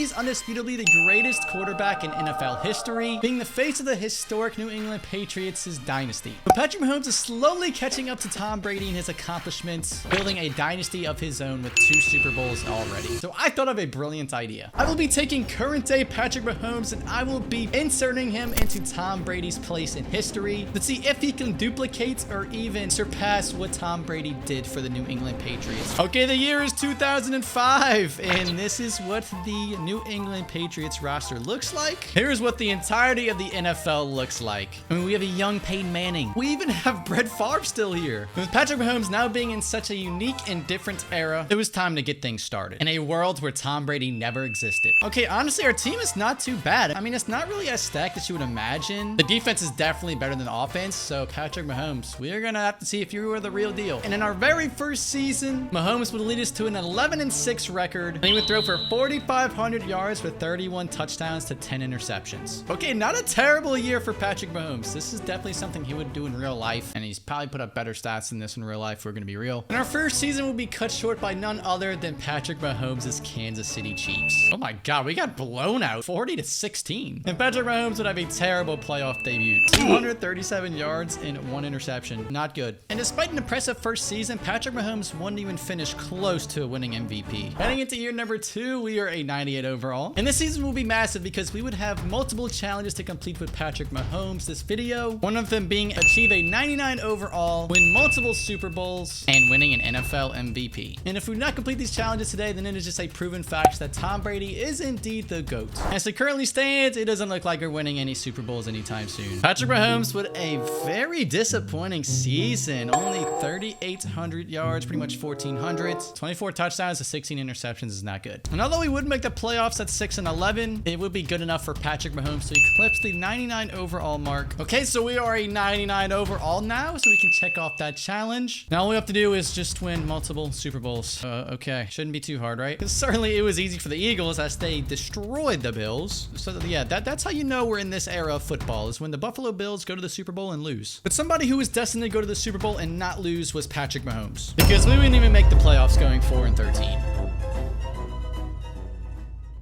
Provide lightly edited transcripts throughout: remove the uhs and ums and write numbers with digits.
Brady's undisputably the greatest quarterback in NFL history, being the face of the historic New England Patriots' dynasty. But Patrick Mahomes is slowly catching up to Tom Brady in his accomplishments, building a dynasty of his own with 2 Super Bowls already. So I thought of a brilliant idea. I will be taking current day Patrick Mahomes and I will be inserting him into Tom Brady's place in history to see if he can duplicate or even surpass what Tom Brady did for the New England Patriots. Okay, the year is 2005, and this is what the New England Patriots roster looks like. Here's what the entirety of the NFL looks like. I mean, we have a young Peyton Manning. We even have Brett Favre still here. With Patrick Mahomes now being in such a unique and different era, it was time to get things started in a world where Tom Brady never existed. Okay, honestly, our team is not too bad. I mean, it's not really as stacked as you would imagine. The defense is definitely better than the offense, so Patrick Mahomes, we're gonna have to see if you are the real deal. And in our very first season, Mahomes would lead us to an 11-6 record, and he would throw for 4,500 yards with 31 touchdowns to 10 interceptions. Okay, not a terrible year for Patrick Mahomes. This is definitely something he would do in real life, and he's probably put up better stats than this in real life, if we're gonna be real. And our first season will be cut short by none other than Patrick Mahomes' Kansas City Chiefs. Oh my God, we got blown out 40-16. And Patrick Mahomes would have a terrible playoff debut. 237 yards and 1 interception. Not good. And despite an impressive first season, Patrick Mahomes wouldn't even finish close to a winning MVP. Heading into year number 2, we are a 98 overall. And this season will be massive because we would have multiple challenges to complete with Patrick Mahomes this video. One of them being achieve a 99 overall, win multiple Super Bowls, and winning an NFL MVP. And if we do not complete these challenges today, then it is just a proven fact that Tom Brady is indeed the GOAT. As it currently stands, it doesn't look like we're winning any Super Bowls anytime soon. Patrick Mahomes with a very disappointing season. Only 3,800 yards, pretty much 1,400. 24 touchdowns to 16 interceptions is not good. And although we would make the playoffs at 6-11, it would be good enough for Patrick Mahomes to eclipse the 99 overall mark. Okay, so we are a 99 overall now, so we can check off that challenge. Now all we have to do is just win multiple Super Bowls. Okay, shouldn't be too hard, right? Because certainly it was easy for the Eagles as they destroyed the Bills. So yeah, that's how you know we're in this era of football, is when the Buffalo Bills go to the Super Bowl and lose. But somebody who was destined to go to the Super Bowl and not lose was Patrick Mahomes, because we wouldn't even make the playoffs going 4-13.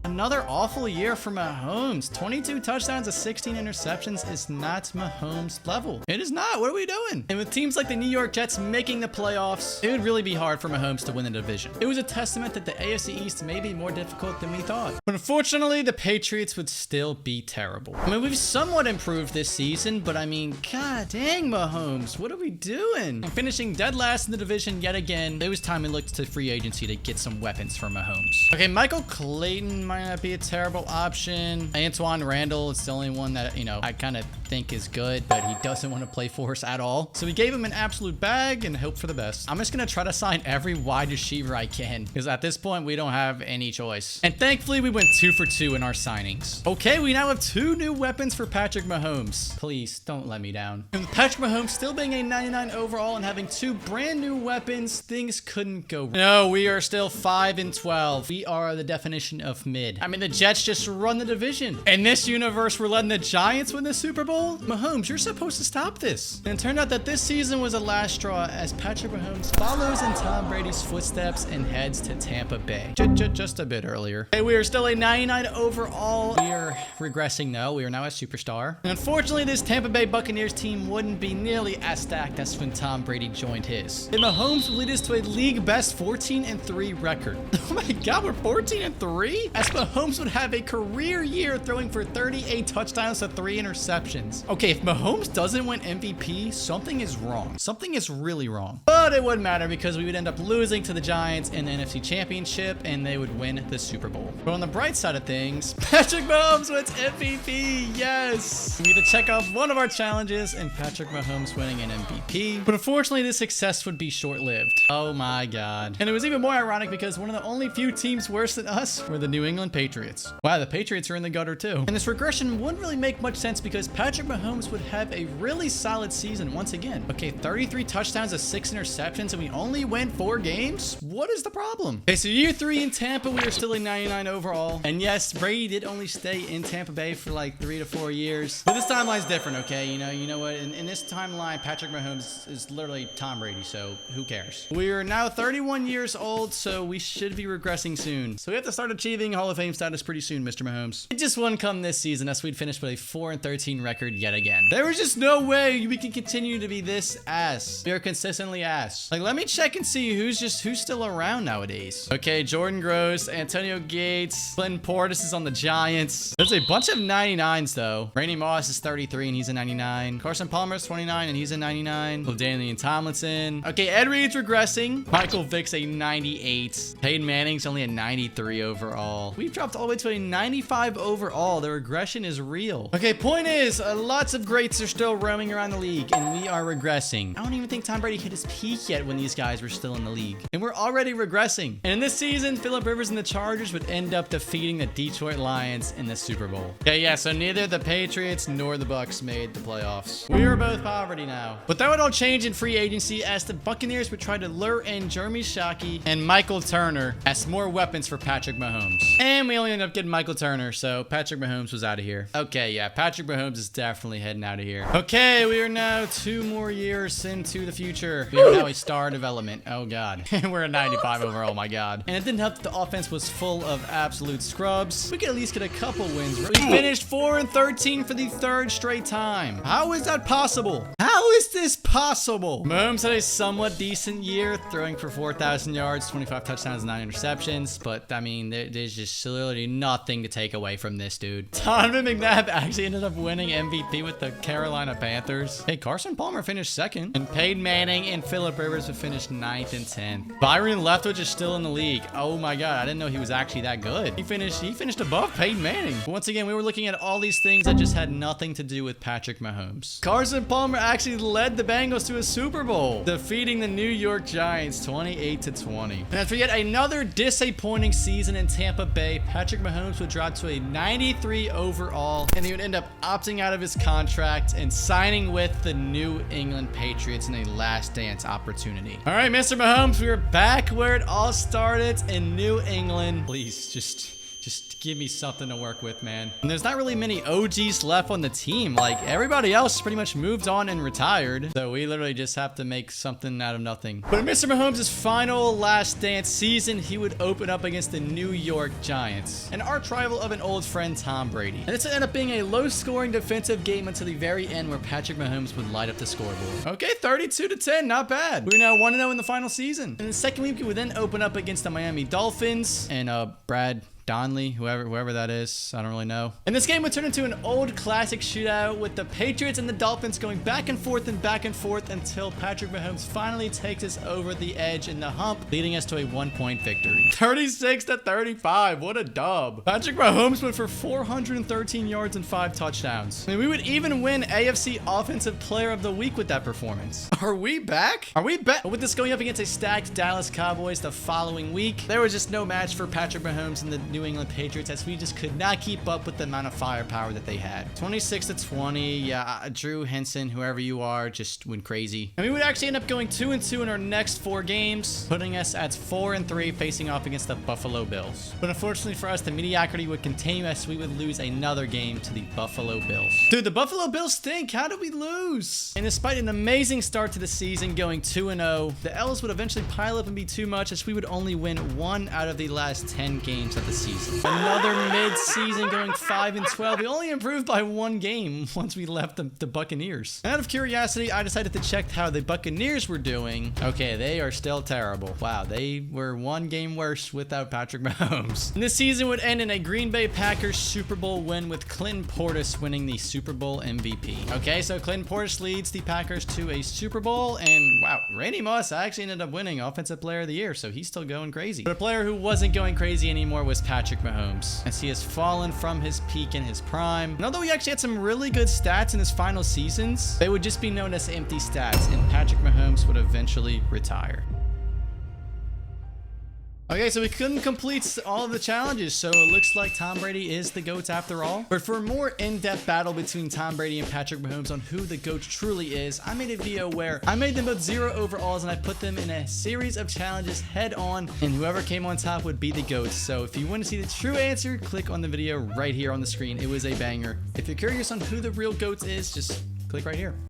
Another awful year for Mahomes. 22 touchdowns to 16 interceptions is not Mahomes level. It is not. What are we doing? And with teams like the New York Jets making the playoffs, it would really be hard for Mahomes to win the division. It was a testament that the AFC East may be more difficult than we thought. But unfortunately, the Patriots would still be terrible. I mean, we've somewhat improved this season, but I mean, god dang, Mahomes, what are we doing? And finishing dead last in the division yet again, it was time we looked to free agency to get some weapons for Mahomes. Okay, Michael Clayton might not be a terrible option. Antoine Randall is the only one that, you know, I kind of think is good, but he doesn't want to play for us at all. So we gave him an absolute bag and hope for the best. I'm just going to try to sign every wide receiver I can, because at this point, we don't have any choice. And thankfully, we went 2 for 2 in our signings. Okay, we now have 2 new weapons for Patrick Mahomes. Please don't let me down. And with Patrick Mahomes still being a 99 overall and having 2 brand new weapons, things couldn't go wrong. No, we are still 5-12. We are the definition of mid. I mean, the Jets just run the division. In this universe, we're letting the Giants win the Super Bowl? Mahomes, you're supposed to stop this. And it turned out that this season was a last straw as Patrick Mahomes follows in Tom Brady's footsteps and heads to Tampa Bay. Just a bit earlier. Hey, we are still a 99 overall. We are regressing though. We are now a superstar. And unfortunately, this Tampa Bay Buccaneers team wouldn't be nearly as stacked as when Tom Brady joined his. And Mahomes would lead us to a league best 14-3 record. Oh my God, we're 14-3? As Mahomes would have a career year throwing for 38 touchdowns to 3 interceptions. Okay, if Mahomes doesn't win MVP, something is wrong. Something is really wrong. But it wouldn't matter because we would end up losing to the Giants in the NFC Championship and they would win the Super Bowl. But on the bright side of things, Patrick Mahomes wins MVP. Yes. We need to check off one of our challenges and Patrick Mahomes winning an MVP. But unfortunately, this success would be short-lived. Oh my God. And it was even more ironic because one of the only few teams worse than us were the New England Patriots. Wow, the Patriots are in the gutter too. And this regression wouldn't really make much sense because Patrick Mahomes would have a really solid season once again. Okay, 33 touchdowns to 6 interceptions and we only went 4 games? What is the problem? Okay, so year 3 in Tampa, we are still a 99 overall. And yes, Brady did only stay in Tampa Bay for like 3 to 4 years. But this timeline's different, okay? You know what? In this timeline, Patrick Mahomes is literally Tom Brady, so who cares? We are now 31 years old, so we should be regressing soon. So we have to start achieving Hall of of Fame status pretty soon, Mr. Mahomes. It just wouldn't come this season as we'd finished with a 4-13 record yet again. There was just no way we can continue to be this ass. We are consistently ass. Like, let me check and see who's still around nowadays. Okay, Jordan Gross, Antonio Gates, Clinton Portis is on the Giants. There's a bunch of 99s though. Randy Moss is 33 and he's a 99. Carson Palmer is 29 and he's a 99. LaDainian Tomlinson. Okay, Ed Reed's regressing. Michael Vick's a 98. Peyton Manning's only a 93 overall. We've dropped all the way to a 95 overall. The regression is real. Okay, point is, lots of greats are still roaming around the league and we are regressing. I don't even think Tom Brady hit his peak yet when these guys were still in the league. And we're already regressing. And in this season, Phillip Rivers and the Chargers would end up defeating the Detroit Lions in the Super Bowl. Okay, yeah, so neither the Patriots nor the Bucks made the playoffs. We are both poverty now. But that would all change in free agency as the Buccaneers would try to lure in Jeremy Shockey and Michael Turner as more weapons for Patrick Mahomes. And we only ended up getting Michael Turner, so Patrick Mahomes was out of here. Okay, yeah, Patrick Mahomes is definitely heading out of here. Okay, we are now 2 more years into the future. We are now a star development. Oh, God. We're a 95 overall, my God. And it didn't help that the offense was full of absolute scrubs. We could at least get a couple wins. We finished 4-13 for the 3rd straight time. How is that possible? How is this possible? Mahomes had a somewhat decent year, throwing for 4,000 yards, 25 touchdowns, 9 interceptions. But, I mean, there's just literally nothing to take away from this dude. Donovan McNabb actually ended up winning MVP with the Carolina Panthers. Hey, Carson Palmer finished 2nd. And Peyton Manning and Phillip Rivers would finish 9th and 10th. Byron Leftwich is still in the league. Oh my God, I didn't know he was actually that good. He finished above Peyton Manning. But once again, we were looking at all these things that just had nothing to do with Patrick Mahomes. Carson Palmer actually led the Bengals to a Super Bowl, defeating the New York Giants 28-20. And after yet another disappointing season in Tampa Bay, Patrick Mahomes would drop to a 93 overall, and he would end up opting out of his contract and signing with the New England Patriots in a last dance opportunity. All right, Mr. Mahomes, we are back where it all started in New England. Please, just give me something to work with, man. And there's not really many OGs left on the team. Like, everybody else pretty much moved on and retired. So we literally just have to make something out of nothing. But in Mr. Mahomes' final last dance season, he would open up against the New York Giants, an arch rival of an old friend, Tom Brady. And this would end up being a low-scoring defensive game until the very end where Patrick Mahomes would light up the scoreboard. Okay, 32-10, not bad. We're now 1-0 in the final season. In the second week, we would then open up against the Miami Dolphins and Brad Donley, whoever that is, I don't really know. And this game would turn into an old classic shootout with the Patriots and the Dolphins going back and forth until Patrick Mahomes finally takes us over the edge in the hump, leading us to a 1-point victory. 36-35, what a dub. Patrick Mahomes went for 413 yards and 5 touchdowns. I mean, we would even win AFC Offensive Player of the Week with that performance. Are we back? Are we back? With this going up against a stacked Dallas Cowboys the following week, there was just no match for Patrick Mahomes and the New England Patriots as we just could not keep up with the amount of firepower that they had. 26-20. Yeah, Drew Henson, whoever you are, just went crazy. And we would actually end up going 2-2 in our next 4 games, putting us at 4-3 facing off against the Buffalo Bills. But unfortunately for us, the mediocrity would continue as we would lose another game to the Buffalo Bills. Dude, the Buffalo Bills stink. How did we lose? And despite an amazing start to the season going 2-0, the L's would eventually pile up and be too much as we would only win 1 out of the last 10 games of the season. Another mid-season going 5-12. We only improved by 1 game once we left the Buccaneers. And out of curiosity, I decided to check how the Buccaneers were doing. Okay, they are still terrible. Wow, they were 1 game worse without Patrick Mahomes. And this season would end in a Green Bay Packers Super Bowl win with Clinton Portis winning the Super Bowl MVP. Okay, so Clinton Portis leads the Packers to a Super Bowl, and wow, Randy Moss actually ended up winning Offensive Player of the Year, so he's still going crazy. But a player who wasn't going crazy anymore was Patrick Mahomes, as he has fallen from his peak in his prime. And although he actually had some really good stats in his final seasons, they would just be known as empty stats, and Patrick Mahomes would eventually retire. Okay, so we couldn't complete all of the challenges, so it looks like Tom Brady is the GOAT after all. But for a more in-depth battle between Tom Brady and Patrick Mahomes on who the GOAT truly is, I made a video where I made them both 0 overalls and I put them in a series of challenges head on, and whoever came on top would be the GOAT. So if you want to see the true answer, click on the video right here on the screen. It was a banger. If you're curious on who the real GOAT is, just click right here.